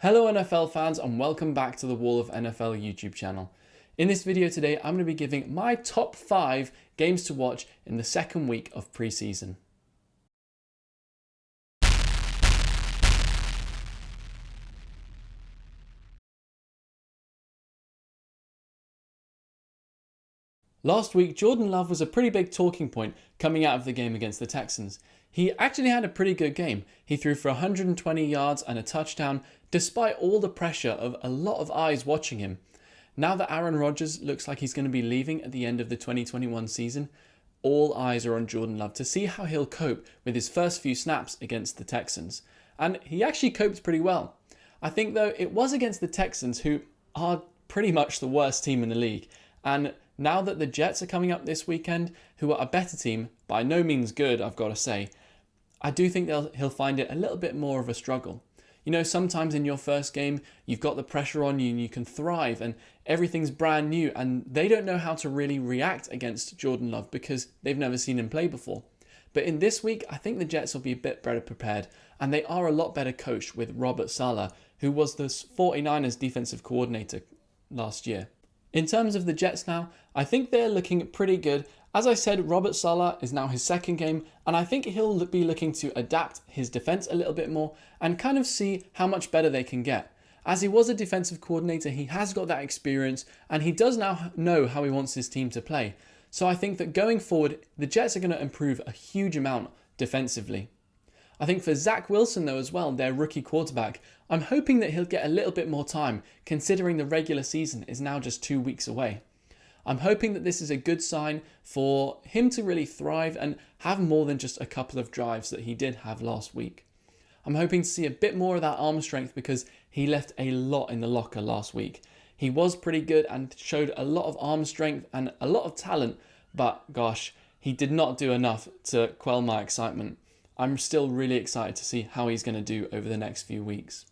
Hello NFL fans and welcome back to the Wall of NFL YouTube channel. In this video today, I'm going to be giving my top 5 games to watch in the second week of preseason. Last week, Jordan Love was a pretty big talking point coming out of the game against the Texans. He actually had a pretty good game. He threw for 120 yards and a touchdown, despite all the pressure of a lot of eyes watching him. Now that Aaron Rodgers looks like he's going to be leaving at the end of the 2021 season, all eyes are on Jordan Love to see how he'll cope with his first few snaps against the Texans. And he actually coped pretty well. I think though it was against the Texans, who are pretty much the worst team in the league. And now that the Jets are coming up this weekend, who are a better team, by no means good, I've got to say, I do think he'll find it a little bit more of a struggle. You know, sometimes in your first game, you've got the pressure on you and you can thrive and everything's brand new and they don't know how to really react against Jordan Love because they've never seen him play before. But in this week, I think the Jets will be a bit better prepared and they are a lot better coached with Robert Saleh, who was the 49ers defensive coordinator last year. In terms of the Jets now, I think they're looking pretty good. As I said, Robert Saleh is now his second game, and I think he'll be looking to adapt his defense a little bit more and kind of see how much better they can get. As he was a defensive coordinator, he has got that experience, and he does now know how he wants his team to play. So I think that going forward, the Jets are going to improve a huge amount defensively. I think for Zach Wilson though as well, their rookie quarterback, I'm hoping that he'll get a little bit more time considering the regular season is now just 2 weeks away. I'm hoping that this is a good sign for him to really thrive and have more than just a couple of drives that he did have last week. I'm hoping to see a bit more of that arm strength because he left a lot in the locker last week. He was pretty good and showed a lot of arm strength and a lot of talent, but gosh, he did not do enough to quell my excitement. I'm still really excited to see how he's going to do over the next few weeks.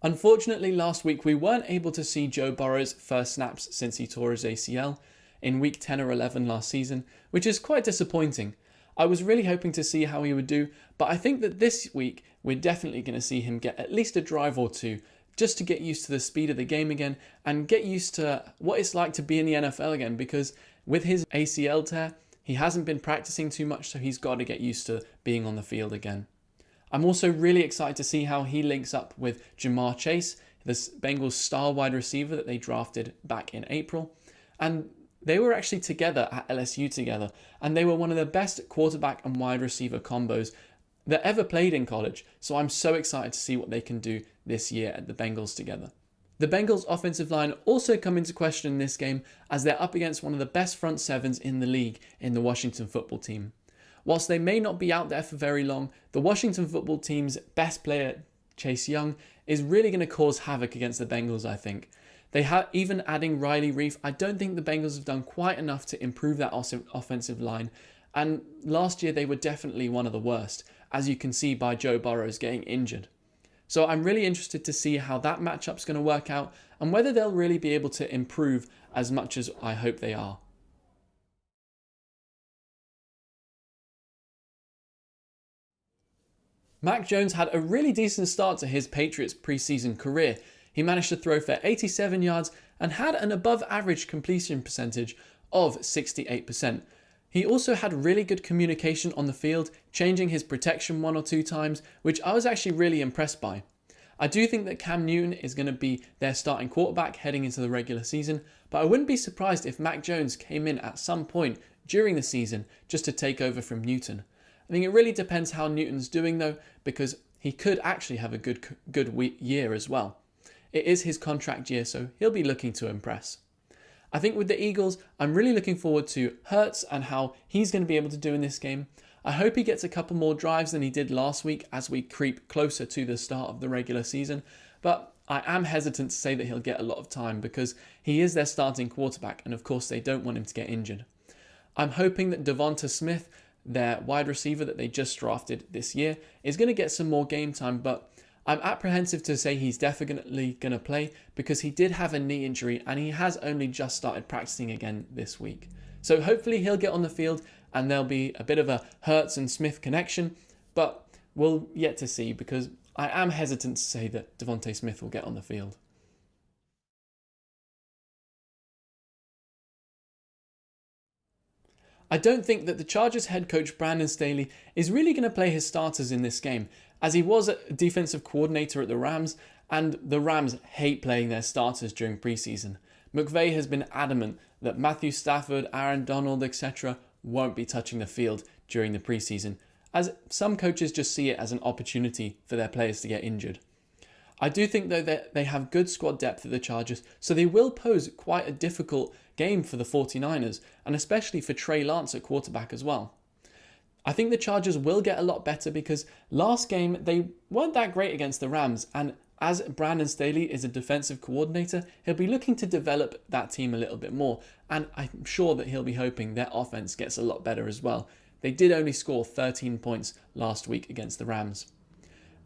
Unfortunately, last week we weren't able to see Joe Burrow's first snaps since he tore his ACL in week 10 or 11 last season, which is quite disappointing. I was really hoping to see how he would do, but I think that this week we're definitely going to see him get at least a drive or two just to get used to the speed of the game again and get used to what it's like to be in the NFL again, because with his ACL tear, he hasn't been practicing too much, so he's got to get used to being on the field again. I'm also really excited to see how he links up with Jamar Chase, the Bengals star wide receiver that they drafted back in April. And they were actually together at LSU together, and they were one of the best quarterback and wide receiver combos that ever played in college. So I'm so excited to see what they can do this year at the Bengals together. The Bengals offensive line also come into question in this game as they're up against one of the best front sevens in the league in the Washington football team. Whilst they may not be out there for very long, the Washington football team's best player, Chase Young, is really going to cause havoc against the Bengals, I think. Even adding Riley Reef, I don't think the Bengals have done quite enough to improve that offensive line. And last year they were definitely one of the worst, as you can see by Joe Burrow's getting injured. So I'm really interested to see how that matchup's going to work out and whether they'll really be able to improve as much as I hope they are. Mac Jones had a really decent start to his Patriots preseason career. He managed to throw for 87 yards and had an above average completion percentage of 68%. He also had really good communication on the field, changing his protection 1 or 2 times, which I was actually really impressed by. I do think that Cam Newton is going to be their starting quarterback heading into the regular season, but I wouldn't be surprised if Mac Jones came in at some point during the season just to take over from Newton. I think it really depends how Newton's doing though, because he could actually have a good year as well. It is his contract year, so he'll be looking to impress. I think with the Eagles, I'm really looking forward to Hurts and how he's going to be able to do in this game. I hope he gets a couple more drives than he did last week as we creep closer to the start of the regular season, but I am hesitant to say that he'll get a lot of time because he is their starting quarterback and of course they don't want him to get injured. I'm hoping that Devonta Smith, their wide receiver that they just drafted this year, is going to get some more game time, but I'm apprehensive to say he's definitely going to play because he did have a knee injury and he has only just started practicing again this week. So hopefully he'll get on the field and there'll be a bit of a Hurts and Smith connection, but we'll yet to see, because I am hesitant to say that Devontae Smith will get on the field. I don't think that the Chargers head coach Brandon Staley is really going to play his starters in this game, as he was a defensive coordinator at the Rams, and the Rams hate playing their starters during preseason. McVay has been adamant that Matthew Stafford, Aaron Donald, etc. won't be touching the field during the preseason, as some coaches just see it as an opportunity for their players to get injured. I do think though that they have good squad depth at the Chargers, so they will pose quite a difficult game for the 49ers, and especially for Trey Lance at quarterback as well. I think the Chargers will get a lot better because last game they weren't that great against the Rams, and as Brandon Staley is a defensive coordinator, he'll be looking to develop that team a little bit more, and I'm sure that he'll be hoping their offense gets a lot better as well. They did only score 13 points last week against the Rams.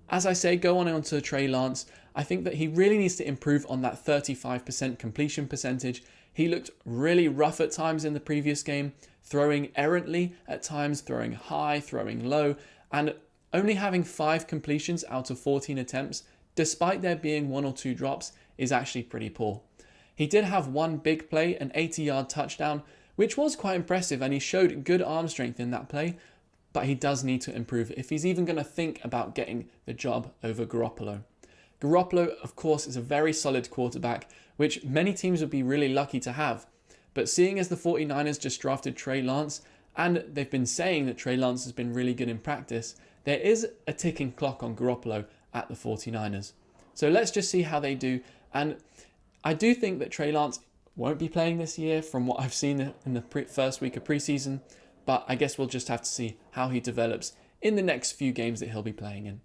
As I say, go on to Trey Lance. I think that he really needs to improve on that 35% completion percentage. He looked really rough at times in the previous game, throwing errantly at times, throwing high, throwing low, and only having 5 completions out of 14 attempts, despite there being 1 or 2 drops, is actually pretty poor. He did have one big play, an 80-yard touchdown, which was quite impressive, and he showed good arm strength in that play, but he does need to improve if he's even going to think about getting the job over Garoppolo. Garoppolo, of course, is a very solid quarterback, which many teams would be really lucky to have. But seeing as the 49ers just drafted Trey Lance, and they've been saying that Trey Lance has been really good in practice, there is a ticking clock on Garoppolo at the 49ers. So let's just see how they do. And I do think that Trey Lance won't be playing this year from what I've seen in the first week of preseason, but I guess we'll just have to see how he develops in the next few games that he'll be playing in.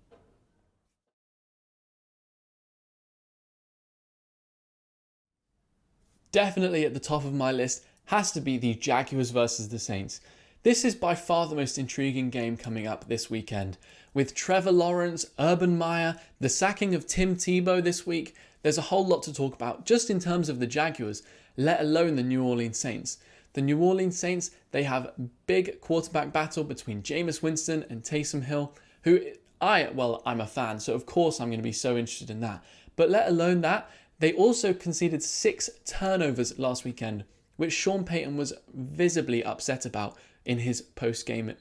Definitely at the top of my list has to be the Jaguars versus the Saints. This is by far the most intriguing game coming up this weekend. With Trevor Lawrence, Urban Meyer, the sacking of Tim Tebow this week, there's a whole lot to talk about just in terms of the Jaguars, let alone the New Orleans Saints. The New Orleans Saints, they have a big quarterback battle between Jameis Winston and Taysom Hill, who I'm a fan, so of course I'm going to be so interested in that. But let alone that, they also conceded 6 turnovers last weekend, which Sean Payton was visibly upset about in his post-game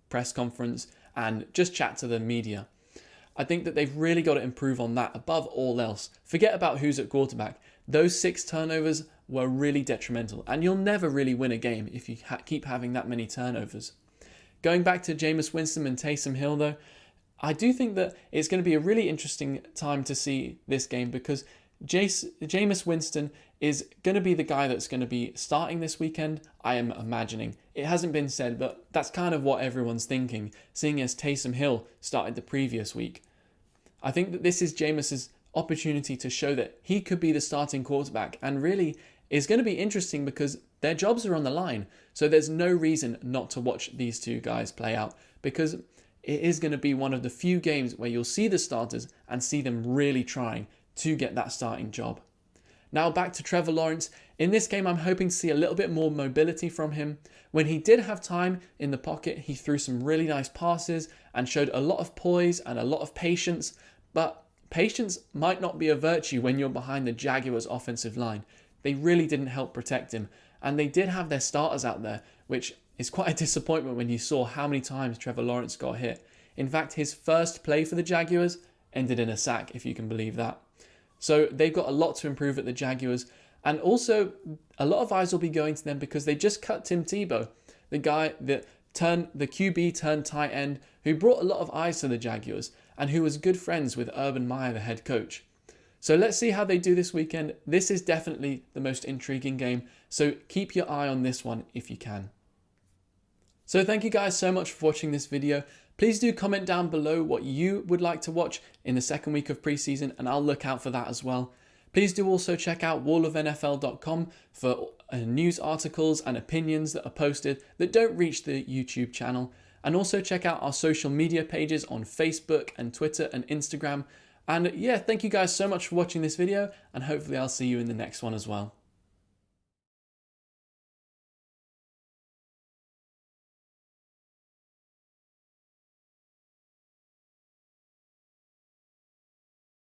press conference and just chat to the media. I think that they've really got to improve on that above all else. Forget about who's at quarterback. Those 6 turnovers were really detrimental, and you'll never really win a game if you keep having that many turnovers. Going back to Jameis Winston and Taysom Hill though, I do think that it's going to be a really interesting time to see this game because Jameis Winston is going to be the guy that's going to be starting this weekend, I am imagining. It hasn't been said, but that's kind of what everyone's thinking, seeing as Taysom Hill started the previous week. I think that this is Jameis's opportunity to show that he could be the starting quarterback, and really is going to be interesting because their jobs are on the line. So there's no reason not to watch these two guys play out, because it is going to be one of the few games where you'll see the starters and see them really trying to get that starting job. Now back to Trevor Lawrence. In this game, I'm hoping to see a little bit more mobility from him. When he did have time in the pocket, he threw some really nice passes and showed a lot of poise and a lot of patience. But patience might not be a virtue when you're behind the Jaguars' offensive line. They really didn't help protect him. And they did have their starters out there, which is quite a disappointment when you saw how many times Trevor Lawrence got hit. In fact, his first play for the Jaguars ended in a sack, if you can believe that. So they've got a lot to improve at the Jaguars. And also, a lot of eyes will be going to them because they just cut Tim Tebow, the guy that the QB turned tight end, who brought a lot of eyes to the Jaguars and who was good friends with Urban Meyer, the head coach. So let's see how they do this weekend. This is definitely the most intriguing game. So keep your eye on this one if you can. So thank you guys so much for watching this video. Please do comment down below what you would like to watch in the second week of preseason, and I'll look out for that as well. Please do also check out wallofnfl.com for news articles and opinions that are posted that don't reach the YouTube channel. And also check out our social media pages on Facebook and Twitter and Instagram. And yeah, thank you guys so much for watching this video, and hopefully I'll see you in the next one as well.